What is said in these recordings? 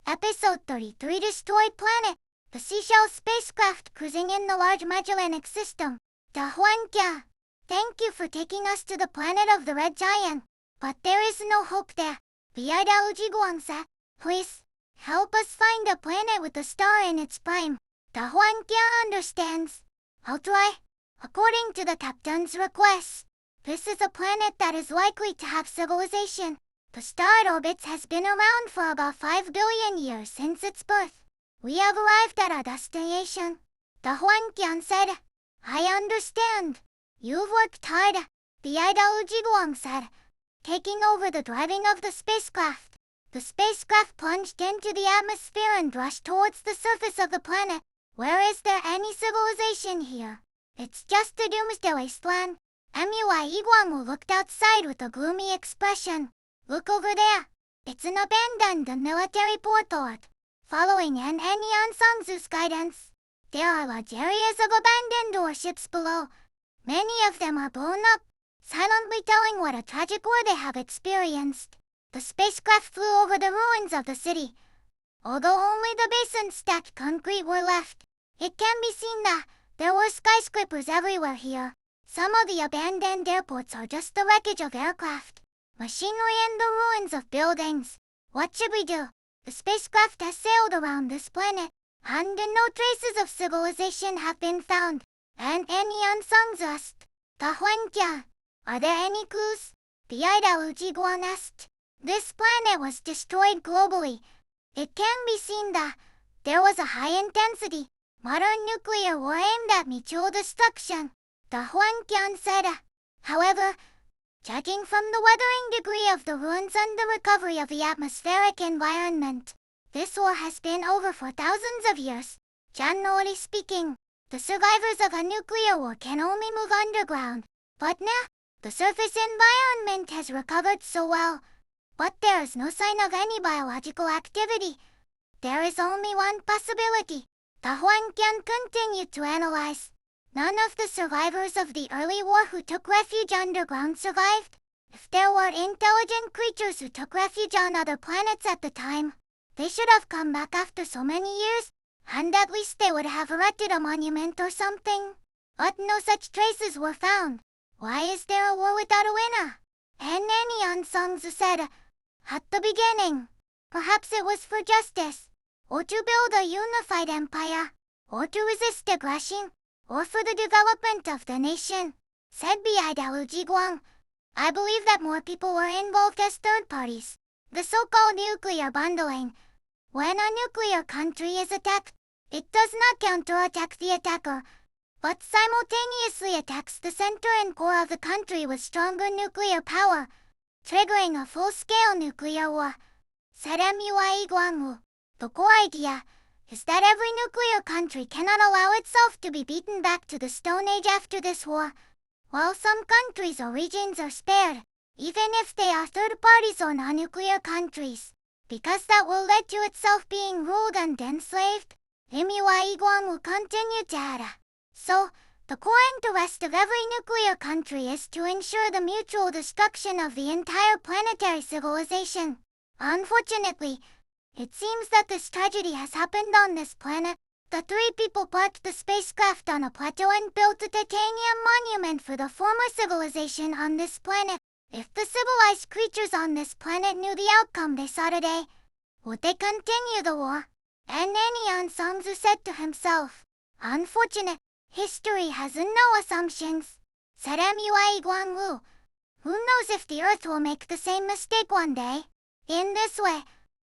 Episode 33 Destroyed Planet. The seashell spacecraft cruising in the large Magellanic System. Dahuankia. Thank you for taking us to the planet of the Red Giant. But there is no hope there. Biadaujiguangsa. Please, help us find a planet with a star in its prime. Dahuankia understands. I'll try. According to the captain's request, this is a planet that is likely to have civilization. The star it orbits has been around for about 5 billion years since its birth. We have arrived at our destination. The Huanqian said. I understand. You've worked hard. The Idolujiguang said, taking over the driving of the spacecraft. The spacecraft plunged into the atmosphere and rushed towards the surface of the planet. Where is there any civilization here? It's just a doomsday wasteland. MUI Iguamu looked outside with a gloomy expression. Look over there. It's an abandoned military port. Following An Enian Sangzu's guidance, there are large areas of abandoned warships below. Many of them are blown up, silently telling what a tragic war they have experienced. The spacecraft flew over the ruins of the city. Although only the base and stacked concrete were left, it can be seen that there were skyscrapers everywhere here. Some of the abandoned airports are just the wreckage of aircraft, machinery and the ruins of buildings. What should we do? The spacecraft has sailed around this planet, and no traces of civilization have been found. And Enian Sang's asked, Tahuankia, are there any clues? The Idalujiguan asked. This planet was destroyed globally. It can be seen that there was a high-intensity, modern nuclear war aimed at mutual destruction. The Huanqian said. However, judging from the weathering degree of the ruins and the recovery of the atmospheric environment, this war has been over for thousands of years. Generally speaking, the survivors of a nuclear war can only move underground. But now, the surface environment has recovered so well. But there is no sign of any biological activity. There is only one possibility. The Huanqian continued to analyze. None of the survivors of the early war who took refuge underground survived. If there were intelligent creatures who took refuge on other planets at the time, they should have come back after so many years, and at least they would have erected a monument or something. But no such traces were found. Why is there a war without a winner? And Enian Sangzu said, at the beginning, perhaps it was for justice, or to build a unified empire, or to resist aggression, or for the development of the nation, said Bidalu. I believe that more people were involved as third parties. The so-called nuclear bundling. When a nuclear country is attacked, it does not counterattack the attacker, but simultaneously attacks the center and core of the country with stronger nuclear power, triggering a full-scale nuclear war, said MUI Guangwu. The core idea is that every nuclear country cannot allow itself to be beaten back to the Stone Age after this war, while some countries or regions are spared, even if they are third parties or non-nuclear countries, because that will lead to itself being ruled and enslaved. MUI Guangwu continued to add. So, the core interest of every nuclear country is to ensure the mutual destruction of the entire planetary civilization. Unfortunately, it seems that this tragedy has happened on this planet. The three people parked the spacecraft on a plateau and built a titanium monument for the former civilization on this planet. If the civilized creatures on this planet knew the outcome they saw today, would they continue the war? And Enian Sangzu said to himself, unfortunate, history has no assumptions, said MUI Guangwu. Who knows if the Earth will make the same mistake one day? In this way,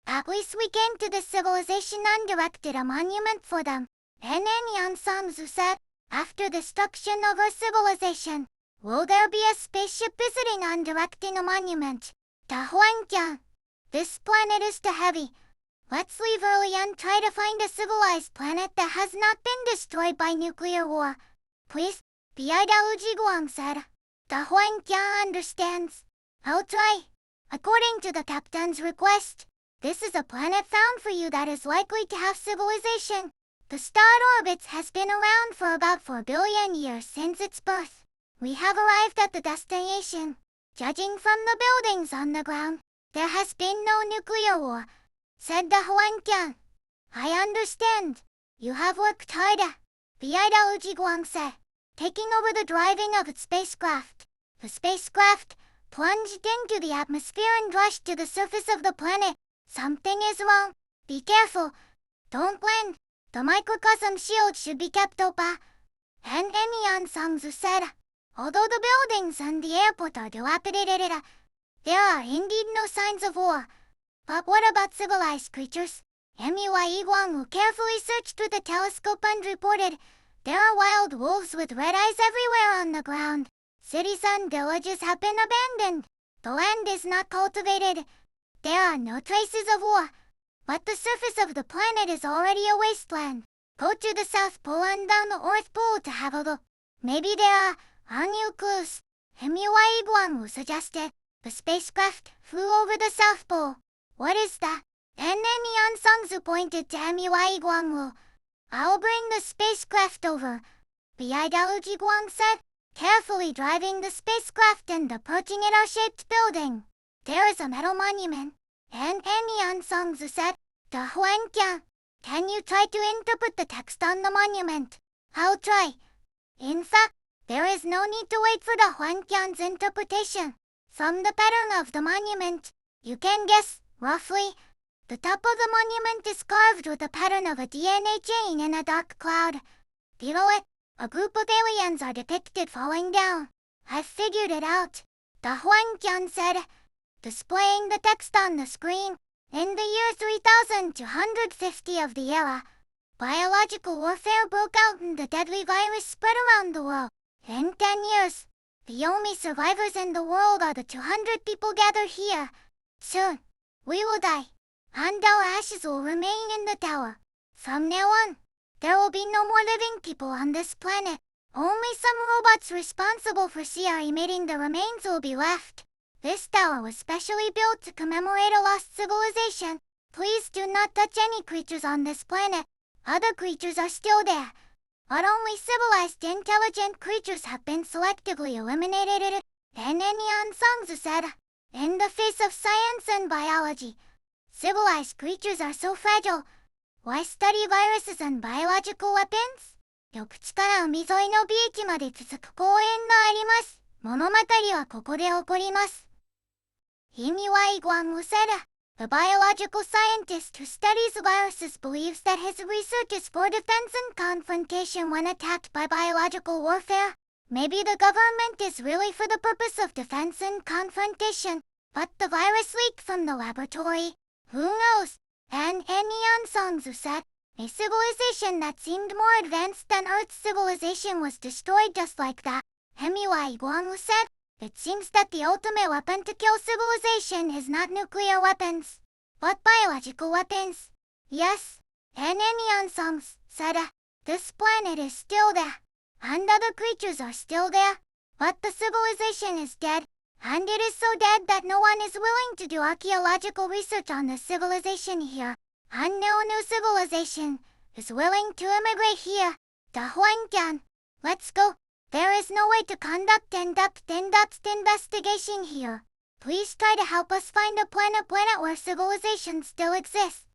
at least we came to this civilization and erected a monument for them. And Enian Sangzu said, after destruction of our civilization, will there be a spaceship visiting and erecting a monument? Dahuanqian, this planet is too heavy. Let's leave early and try to find a civilized planet that has not been destroyed by nuclear war. Please, Bidalu said. Dahuanqian understands. I'll try. According to the captain's request, this is a planet found for you that is likely to have civilization. The star it orbits has been around for about 4 billion years since its birth. We have arrived at the destination. Judging from the buildings on the ground, there has been no nuclear war, said the Huanqian. I understand. You have worked hard. Biida Ujiguang said, taking over the driving of its spacecraft. The spacecraft plunged into the atmosphere and rushed to the surface of the planet. Something is wrong. Be careful. Don't land. The microcosm shield should be kept open. And Enian Sangzu said, although the buildings and the airport are dilapidated, there are indeed no signs of war. But what about civilized creatures? MUI Iguang, who carefully searched with a telescope and reported, there are wild wolves with red eyes everywhere on the ground. Cities and villages have been abandoned. The land is not cultivated. There are no traces of war. But the surface of the planet is already a wasteland. Go to the South Pole and down the North Pole to have a look. Maybe there are new clues. MUI Iguang suggested. The spacecraft flew over the South Pole. What is that? And then Neon Songzu pointed to MUI Iguang. I'll bring the spacecraft over. Biaidaluji Guang said, carefully driving the spacecraft and approaching it R-shaped building. There is a metal monument. And Neon Songzu said, the Huanqian. Can you try to interpret the text on the monument? I'll try. In fact, there is no need to wait for the Huanqian's interpretation. From the pattern of the monument, you can guess, roughly. The top of the monument is carved with a pattern of a DNA chain in a dark cloud. Below it, a group of aliens are depicted falling down. I've figured it out, the Huanqian said, displaying the text on the screen. In the year 3250 of the era, biological warfare broke out and the deadly virus spread around the world. In 10 years, the only survivors in the world are the 200 people gathered here. Soon, we will die, and our ashes will remain in the tower. From now on, there will be no more living people on this planet. Only some robots responsible for emitting the remains will be left. This tower was specially built to commemorate a lost civilization. Please do not touch any creatures on this planet. Other creatures are still there, but only civilized intelligent creatures have been selectively eliminated. And Neon Songzu said, in the face of science and biology, civilized creatures are so fragile. Why study viruses and biological weapons? 緑地から海沿いの美駅まで続く公園があります。物語はここで起こります。Himiwai Guangwu said, the biological scientist who studies viruses believes that his research is for defense and confrontation when attacked by biological warfare. Maybe the government is really for the purpose of defense and confrontation, but the virus leaked from the laboratory. Who knows? And Neon Songzu said, a civilization that seemed more advanced than Earth's civilization was destroyed just like that. Himiwai Guangwu said, it seems that the ultimate weapon to kill civilization is not nuclear weapons, but biological weapons. Yes, and Neon Songs said, this planet is still there, and other creatures are still there, but the civilization is dead, and it is so dead that no one is willing to do archaeological research on the civilization here, and no new civilization is willing to immigrate here. The Huanqian, let's go. There is no way to conduct in-depth investigation here. Please try to help us find a planet where civilization still exists.